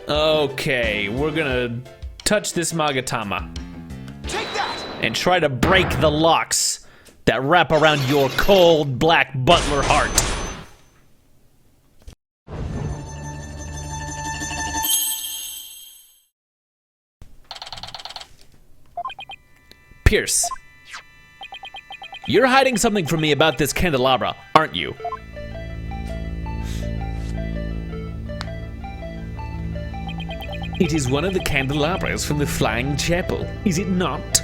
Okay, we're gonna touch this Magatama. Take that! And try to break the locks that wrap around your cold, black Butler heart. Pierce, you're hiding something from me about this candelabra, aren't you? It is one of the candelabras from the Flying Chapel, is it not?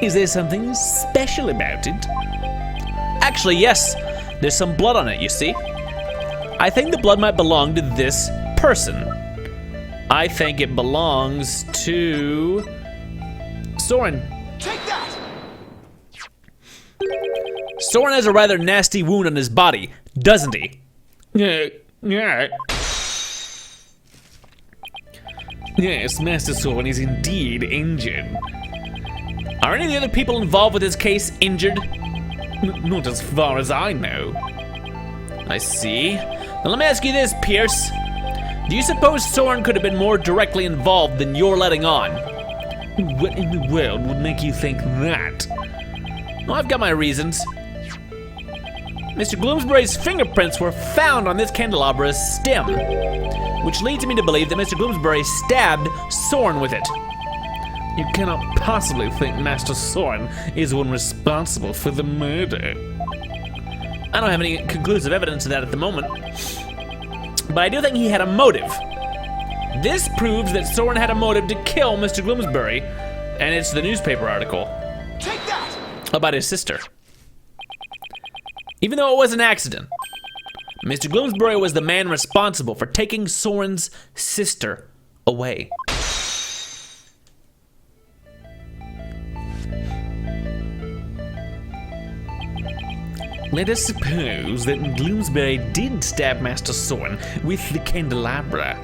Is there something special about it? Actually, yes. There's some blood on it, you see? I think the blood might belong to this person. I think it belongs to Sauron. Take that! Sauron has a rather nasty wound on his body, doesn't he? Yeah. Yes, Master Sauron is indeed injured. Are any of the other people involved with this case injured? Not as far as I know. I see. Now let me ask you this, Pierce. Do you suppose Sauron could have been more directly involved than you're letting on? What in the world would make you think that? Well, I've got my reasons. Mr. Gloomsbury's fingerprints were found on this candelabra's stem, which leads me to believe that Mr. Gloomsbury stabbed Sauron with it. You cannot possibly think Master Sauron is one responsible for the murder. I don't have any conclusive evidence of that at the moment, but I do think he had a motive. This proves that Sauron had a motive to kill Mr. Gloomsbury, and it's the newspaper article. Take that! About his sister. Even though it was an accident, Mr. Gloomsbury was the man responsible for taking Sauron's sister away. Let us suppose that Gloomsbury did stab Master Sauron with the candelabra.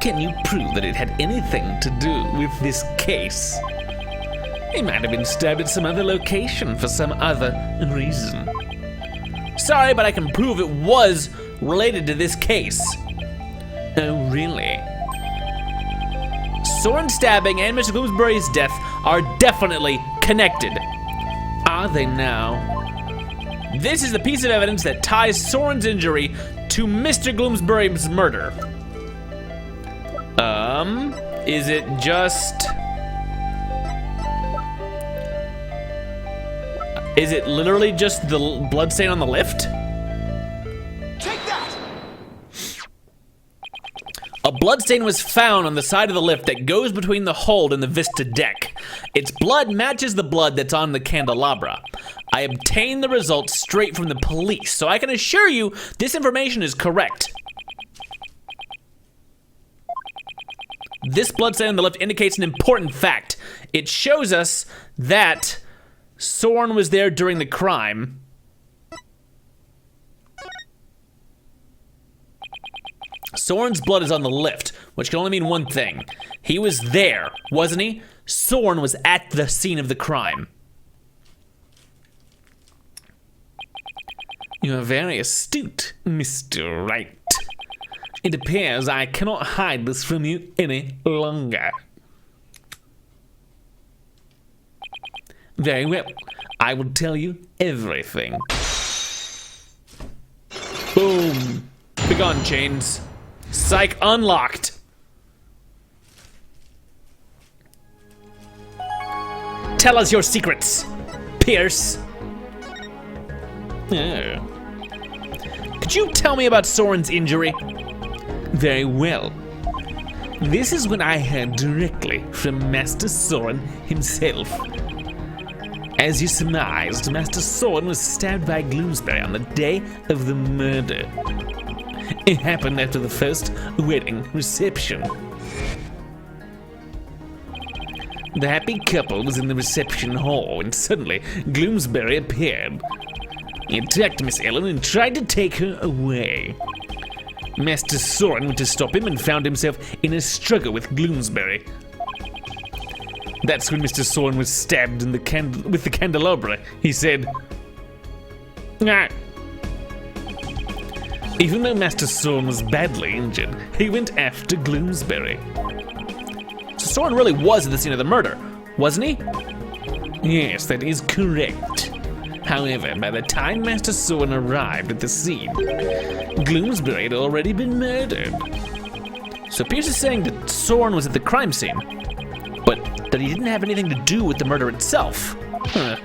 Can you prove that it had anything to do with this case? He might have been stabbed at some other location for some other reason. Sorry, but I can prove it was related to this case. Oh, really? Sauron's stabbing and Mr. Gloomsbury's death are definitely connected. Are they now? This is the piece of evidence that ties Sauron's injury to Mr. Gloomsbury's murder. Is it just... Is it literally just the bloodstain on the lift? Take that! A bloodstain was found on the side of the lift that goes between the hold and the Vista deck. Its blood matches the blood that's on the candelabra. I obtained the results straight from the police, so I can assure you this information is correct. This bloodstain on the lift indicates an important fact. It shows us that Sauron was there during the crime. Sauron's blood is on the lift, which can only mean one thing. He was there, wasn't he? Sauron was at the scene of the crime. You are very astute, Mr. Wright. It appears I cannot hide this from you any longer. Very well. I will tell you everything. Boom. Begone, chains. Psych unlocked. Tell us your secrets, Pierce. Oh. Could you tell me about Sauron's injury? Very well. This is what I heard directly from Master Sauron himself. As you surmised, Master Sauron was stabbed by Gloomsbury on the day of the murder. It happened after the first wedding reception. The happy couple was in the reception hall when suddenly Gloomsbury appeared. He attacked Miss Ellen and tried to take her away. Master Sauron went to stop him and found himself in a struggle with Gloomsbury. That's when Mr. Sauron was stabbed in with the candelabra. He said, "Ah." Even though Master Sauron was badly injured, he went after Gloomsbury. So Sauron really was at the scene of the murder, wasn't he? Yes, that is correct. However, by the time Master Sauron arrived at the scene, Gloomsbury had already been murdered. So Pierce is saying that Sauron was at the crime scene, but that he didn't have anything to do with the murder itself. Huh.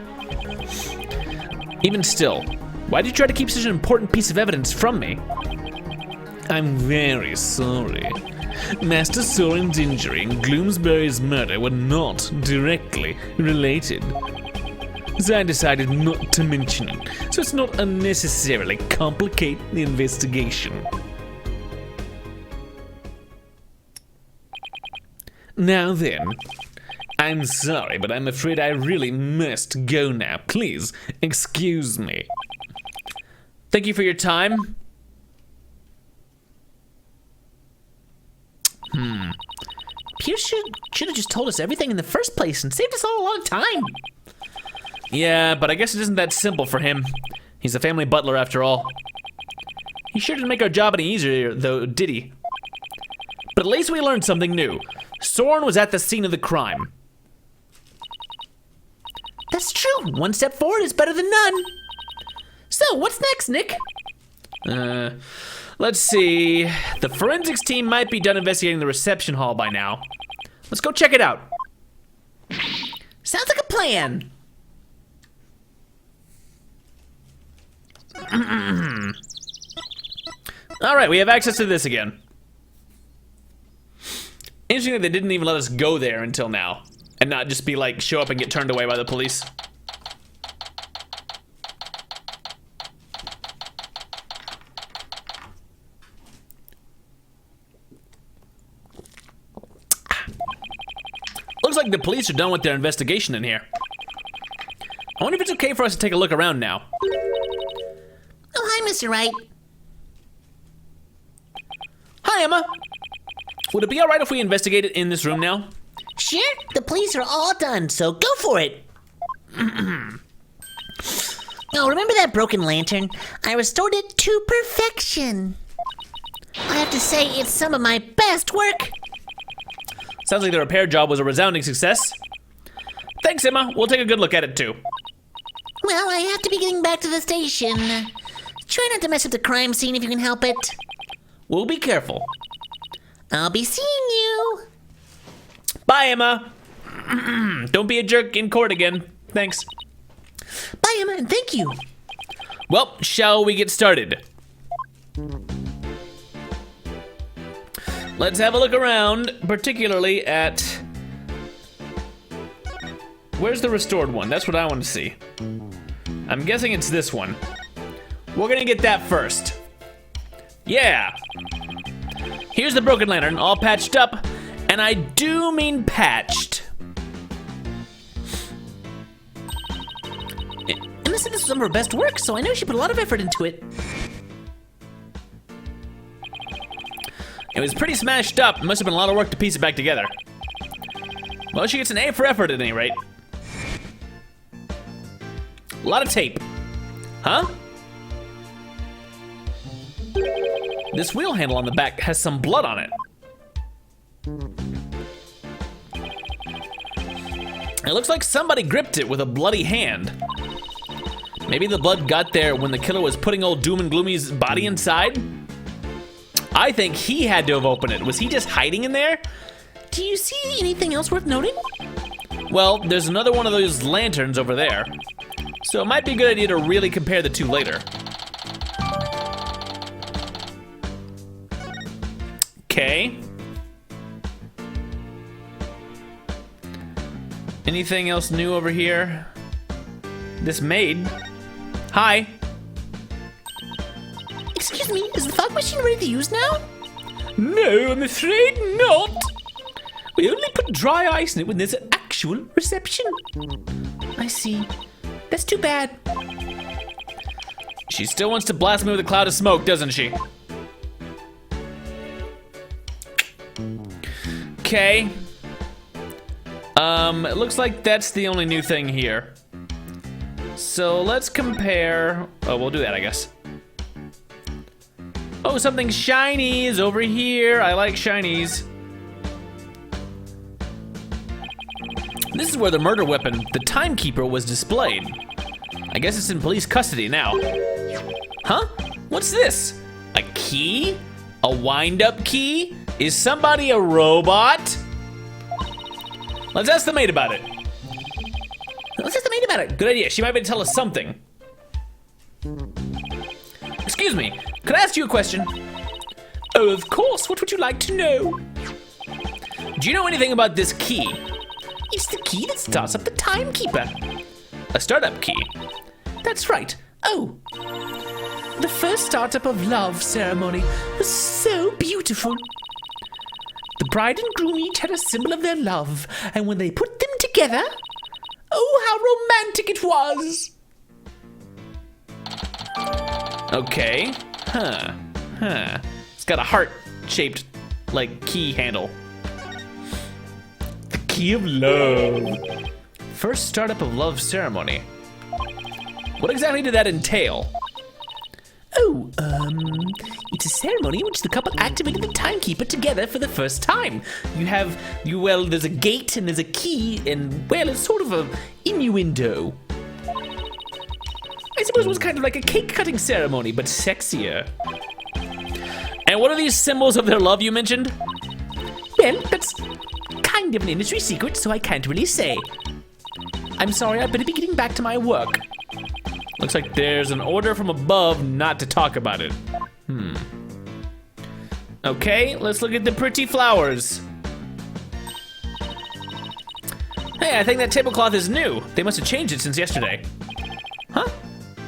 Even still, why did you try to keep such an important piece of evidence from me? I'm very sorry. Master Sauron's injury and Gloomsbury's murder were not directly related. So I decided not to mention it, so it's not unnecessarily complicate the investigation. Now then, I'm sorry, but I'm afraid I really must go now. Please, excuse me. Thank you for your time. Pierce should have just told us everything in the first place and saved us all a lot of time. Yeah, but I guess it isn't that simple for him. He's a family butler after all. He sure didn't make our job any easier, though, did he? But at least we learned something new. Sauron was at the scene of the crime. That's true. One step forward is better than none. So, what's next, Nick? Let's see. The forensics team might be done investigating the reception hall by now. Let's go check it out. Sounds like a plan. All right, we have access to this again. Interesting that they didn't even let us go there until now, and not just be like, show up and get turned away by the police. Looks like the police are done with their investigation in here. I wonder if it's okay for us to take a look around now. Oh, hi, Mr. Wright. Hi, Emma. Would it be all right if we investigate it in this room now? Sure, the police are all done, so go for it. Oh, remember that broken lantern? I restored it to perfection. I have to say, it's some of my best work. Sounds like the repair job was a resounding success. Thanks, Emma. We'll take a good look at it, too. Well, I have to be getting back to the station. Try not to mess up the crime scene if you can help it. We'll be careful. I'll be seeing you. Bye, Emma. Don't be a jerk in court again. Thanks. Bye, Emma, and thank you. Well, shall we get started? Let's have a look around, particularly at... Where's the restored one? That's what I want to see. I'm guessing it's this one. We're gonna get that first. Yeah. Here's the broken lantern, all patched up, and I do mean patched. Emma said this was some of her best work, so I know she put a lot of effort into it. It was pretty smashed up. It must have been a lot of work to piece it back together. Well, she gets an A for effort at any rate. A lot of tape. Huh? This wheel handle on the back has some blood on it. It looks like somebody gripped it with a bloody hand. Maybe the blood got there when the killer was putting old Doom and Gloomy's body inside? I think he had to have opened it. Was he just hiding in there? Do you see anything else worth noting? Well, there's another one of those lanterns over there. So it might be a good idea to really compare the two later. Okay. Anything else new over here? This maid. Hi. Excuse me, is the fog machine ready to use now? No, I'm afraid not. We only put dry ice in it when there's an actual reception. I see. That's too bad. She still wants to blast me with a cloud of smoke, doesn't she? Okay. It looks like that's the only new thing here. So let's compare. Oh, we'll do that, I guess. Oh, something shiny is over here. I like shinies. This is where the murder weapon, the timekeeper, was displayed. I guess it's in police custody now. Huh? What's this? A key? A wind-up key? Is somebody a robot? Let's ask the maid about it. Good idea. She might be able to tell us something. Excuse me. Could I ask you a question? Oh, of course. What would you like to know? Do you know anything about this key? It's the key that starts up the timekeeper. A startup key? That's right. Oh. The first startup of love ceremony was so beautiful. The bride and groom each had a symbol of their love, and when they put them together, oh, how romantic it was! Okay. Huh. It's got a heart-shaped, like, key handle. The key of love. First startup of love ceremony. What exactly did that entail? Oh, it's a ceremony in which the couple activated the timekeeper together for the first time. Well, there's a gate and there's a key, and, well, it's sort of a innuendo. I suppose it was kind of like a cake-cutting ceremony, but sexier. And what are these symbols of their love you mentioned? Well, that's kind of an industry secret, so I can't really say. I'm sorry, I better be getting back to my work. Looks like there's an order from above not to talk about it. Okay, let's look at the pretty flowers. Hey, I think that tablecloth is new. They must have changed it since yesterday. Huh?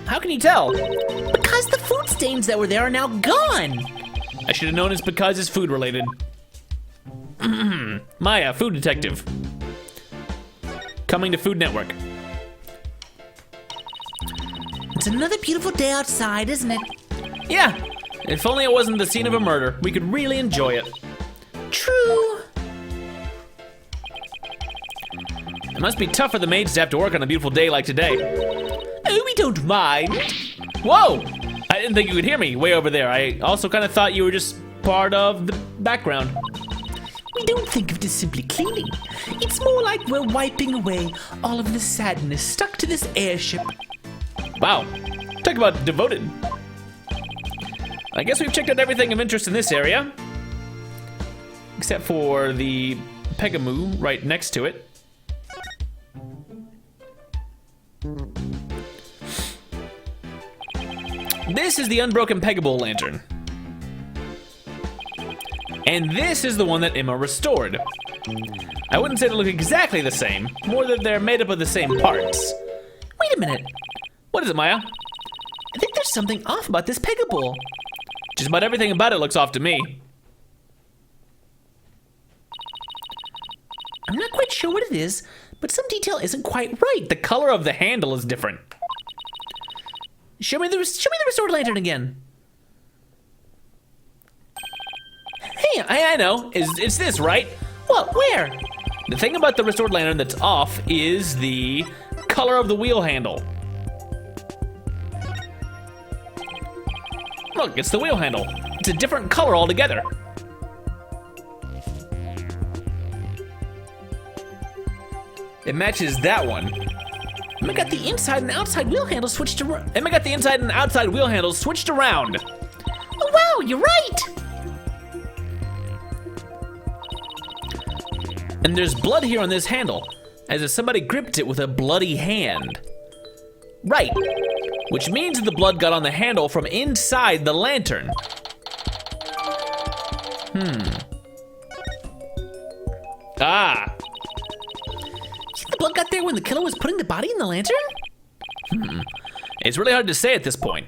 How can you tell? Because the food stains that were there are now gone. I should have known it's because it's food related. Maya, food detective. Coming to Food Network. It's another beautiful day outside, isn't it? Yeah, if only it wasn't the scene of a murder. We could really enjoy it. True. It must be tough for the maids to have to work on a beautiful day like today. Oh, we don't mind. Whoa! I didn't think you could hear me way over there. I also kind of thought you were just part of the background. We don't think of it as simply cleaning. It's more like we're wiping away all of the sadness stuck to this airship. Wow, talk about devoted. I guess we've checked out everything of interest in this area. Except for the Pegamoo right next to it. This is the unbroken Pegable lantern. And this is the one that Emma restored. I wouldn't say they look exactly the same, more that they're made up of the same parts. Wait a minute. What is it, Maya? I think there's something off about this Pegable. Just about everything about it looks off to me. I'm not quite sure what it is, but some detail isn't quite right. The color of the handle is different. Show me the restored lantern again. Hey, I know. It's this, right? What? Where? The thing about the restored lantern that's off is the color of the wheel handle. Look, it's the wheel handle. It's a different color altogether. It matches that one. Emma got the inside and outside wheel handles switched around. Emma got the inside and outside wheel handles switched around. Oh, wow, you're right. And there's blood here on this handle, as if somebody gripped it with a bloody hand. Right, which means that the blood got on the handle from inside the lantern. Ah. The blood got there when the killer was putting the body in the lantern? It's really hard to say at this point.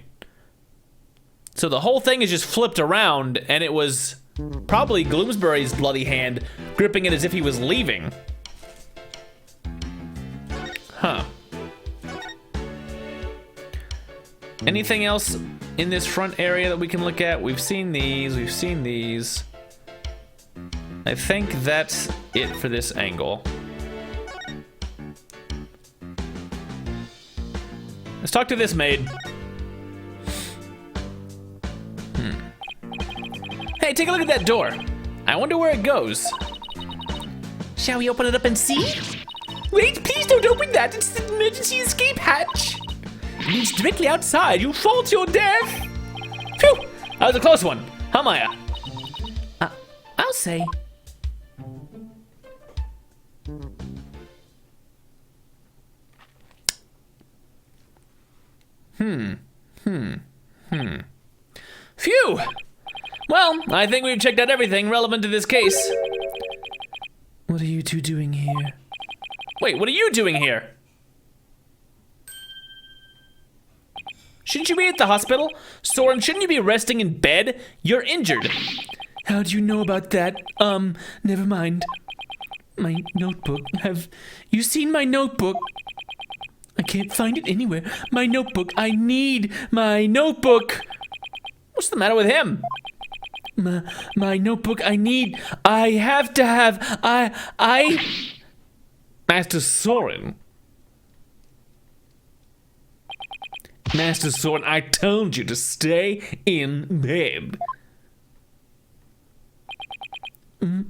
So the whole thing is just flipped around, and it was probably Gloomsbury's bloody hand gripping it as if he was leaving. Huh. Anything else in this front area that we can look at? We've seen these, we've seen these. I think that's it for this angle. Let's talk to this maid. Hey, take a look at that door. I wonder where it goes. Shall we open it up and see? Wait, please don't open that. It's the emergency escape hatch. It leads directly outside. You fall to your death. Phew, that was a close one. Huh, Maya? I'll say. Phew. Well, I think we've checked out everything relevant to this case. What are you two doing here? Wait, what are you doing here? Shouldn't you be at the hospital? Soren, shouldn't you be resting in bed? You're injured. How do you know about that? Never mind. My notebook. Have you seen my notebook? I can't find it anywhere. My notebook. I need my notebook. What's the matter with him? My notebook. I have to have. Master Soren. Master Soren, I told you to stay in bed.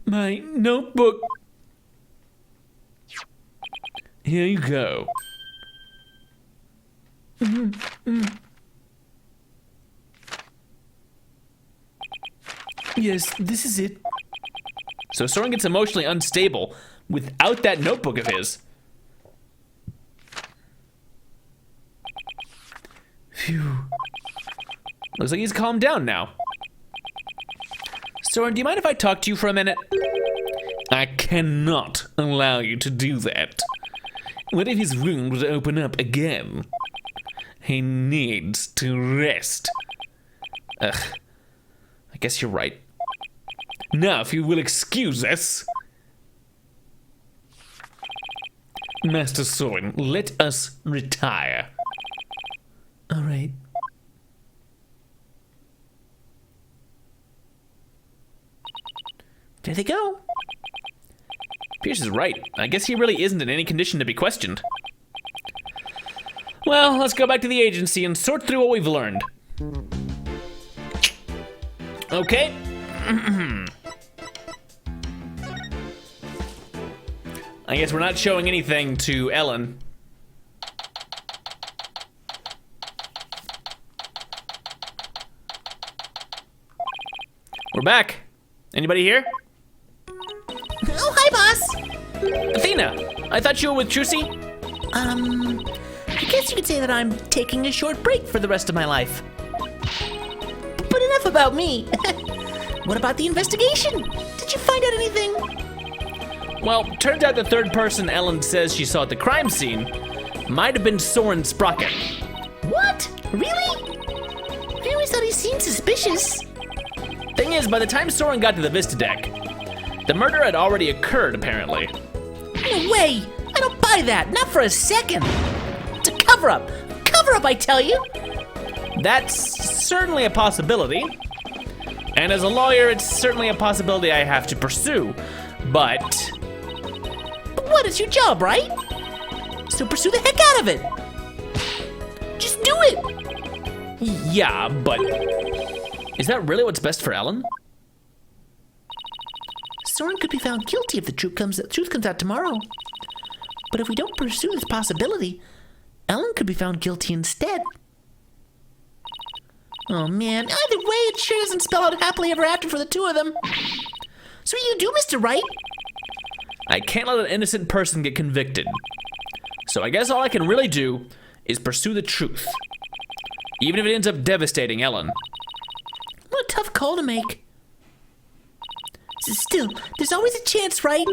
My notebook. Here you go. Yes, this is it. So Soren gets emotionally unstable without that notebook of his. Phew. Looks like he's calmed down now. Soren, do you mind if I talk to you for a minute? I cannot allow you to do that. What if his wound would open up again? He needs to rest. Ugh. I guess you're right. Now, if you will excuse us. Master Soren, let us retire. All right. There they go. Pierce is right. I guess he really isn't in any condition to be questioned. Well, let's go back to the agency and sort through what we've learned. Okay. I guess we're not showing anything to Ellen. We're back. Anybody here? Oh, hi, boss. Athena, I thought you were with Trucy. I guess you could say that I'm taking a short break for the rest of my life. But enough about me. What about the investigation? Did you find out anything? Well, turns out the third person Ellen says she saw at the crime scene might have been Soren Sprocket. What? Really? I always thought he seemed suspicious. Thing is, by the time Soren got to the Vista deck, the murder had already occurred, apparently. No way! I don't buy that, not for a second. It's a cover-up. Cover-up, I tell you. That's certainly a possibility. And as a lawyer, it's certainly a possibility I have to pursue. But what? It's your job, right? So pursue the heck out of it. Just do it. Yeah, but is that really what's best for Ellen? Soren could be found guilty if the truth comes out tomorrow. But if we don't pursue this possibility, Ellen could be found guilty instead. Oh man, either way, it sure doesn't spell out happily ever after for the two of them. So what do you do, Mr. Wright? I can't let an innocent person get convicted. So I guess all I can really do is pursue the truth. Even if it ends up devastating Ellen. What a tough call to make. Still, there's always a chance, right?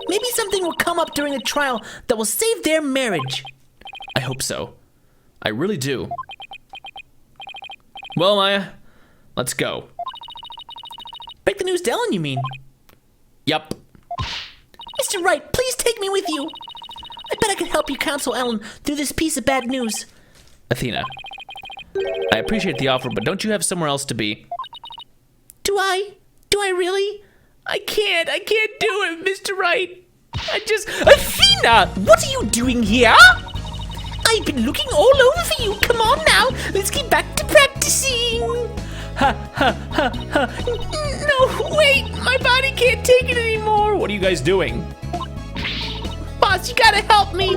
Maybe something will come up during the trial that will save their marriage. I hope so. I really do. Well, Maya, let's go. Break the news to Ellen, you mean? Yup. Mr. Wright, please take me with you. I bet I can help you counsel Ellen through this piece of bad news. Athena, I appreciate the offer, but don't you have somewhere else to be? Do I? Do I really? I can't do it, Mr. Wright. Athena, what are you doing here? I've been looking all over for you. Come on now, let's get back to practicing. No, wait! My body can't take it anymore! What are you guys doing? Boss, you gotta help me!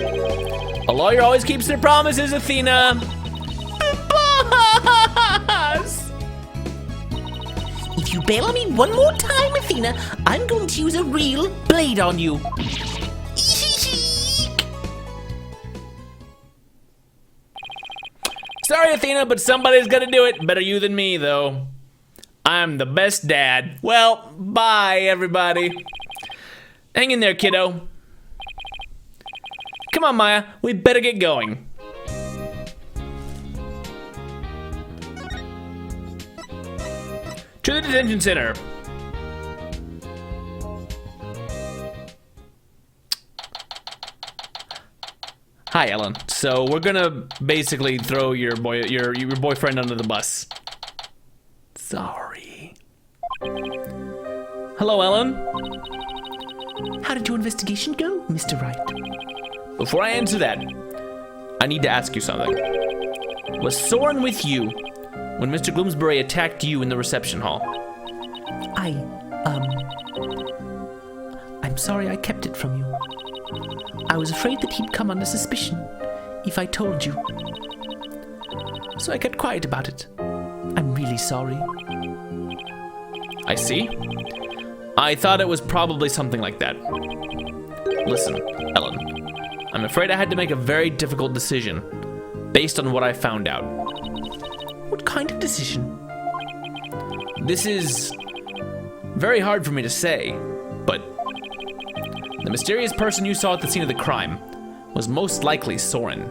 A lawyer always keeps their promises, Athena. Boss! If you bail on me one more time, Athena, I'm going to use a real blade on you. Sorry, Athena, but somebody's gonna do it. Better you than me, though. I'm the best dad. Well, bye, everybody. Hang in there, kiddo. Come on, Maya. We better get going. To the detention center. Hi, Ellen. So we're gonna basically throw your boyfriend under the bus. Sorry. Hello, Ellen. How did your investigation go, Mr. Wright? Before I answer that, I need to ask you something. Was Sauron with you when Mr. Gloomsbury attacked you in the reception hall? I'm sorry I kept it from you. I was afraid that he'd come under suspicion if I told you. So I kept quiet about it. I'm really sorry. I see. I thought it was probably something like that. Listen, Ellen. I'm afraid I had to make a very difficult decision based on what I found out. What kind of decision? This is very hard for me to say, but the mysterious person you saw at the scene of the crime was most likely Sauron.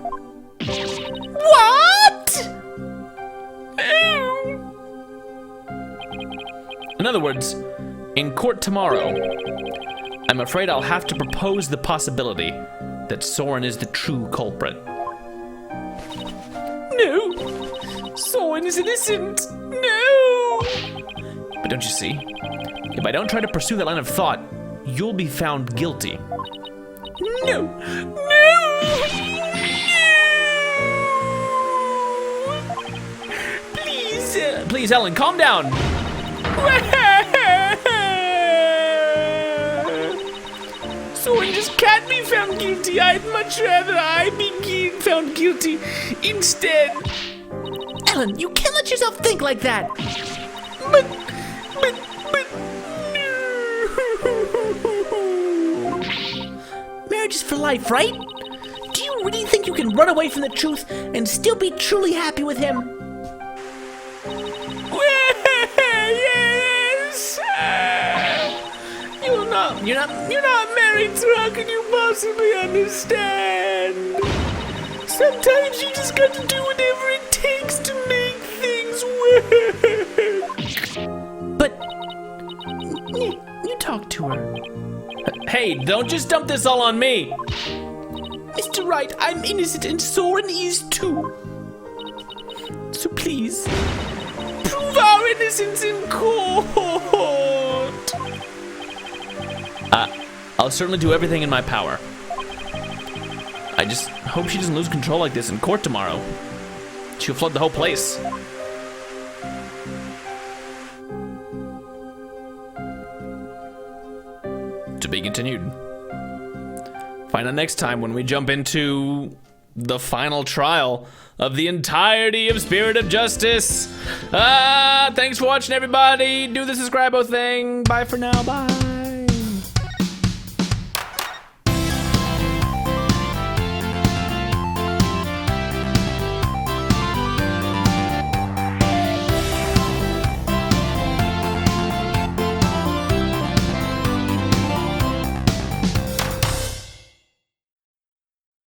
What? In other words, in court tomorrow, I'm afraid I'll have to propose the possibility that Sauron is the true culprit. No! Sauron is innocent! No! But don't you see? If I don't try to pursue that line of thought, you'll be found guilty. No! No! Please! Please, Ellen, calm down. Sauron just can't be found guilty. I'd much rather I be found guilty instead. Ellen, you can't let yourself think like that. But Marriage is for life, right? Do you really think you can run away from the truth and still be truly happy with him? Yes! You're not married, so how can you possibly understand? Sometimes you just got to do whatever it takes to make things work. But you talk to her. Hey, don't just dump this all on me. Mr. Wright, I'm innocent and Sauron is too. So please, prove our innocence in court. I'll certainly do everything in my power. I just hope she doesn't lose control like this in court tomorrow. She'll flood the whole place. To be continued. Find out next time when we jump into the final trial of the entirety of Spirit of Justice. Thanks for watching, everybody. Do the subscribe thing. Bye for now. Bye.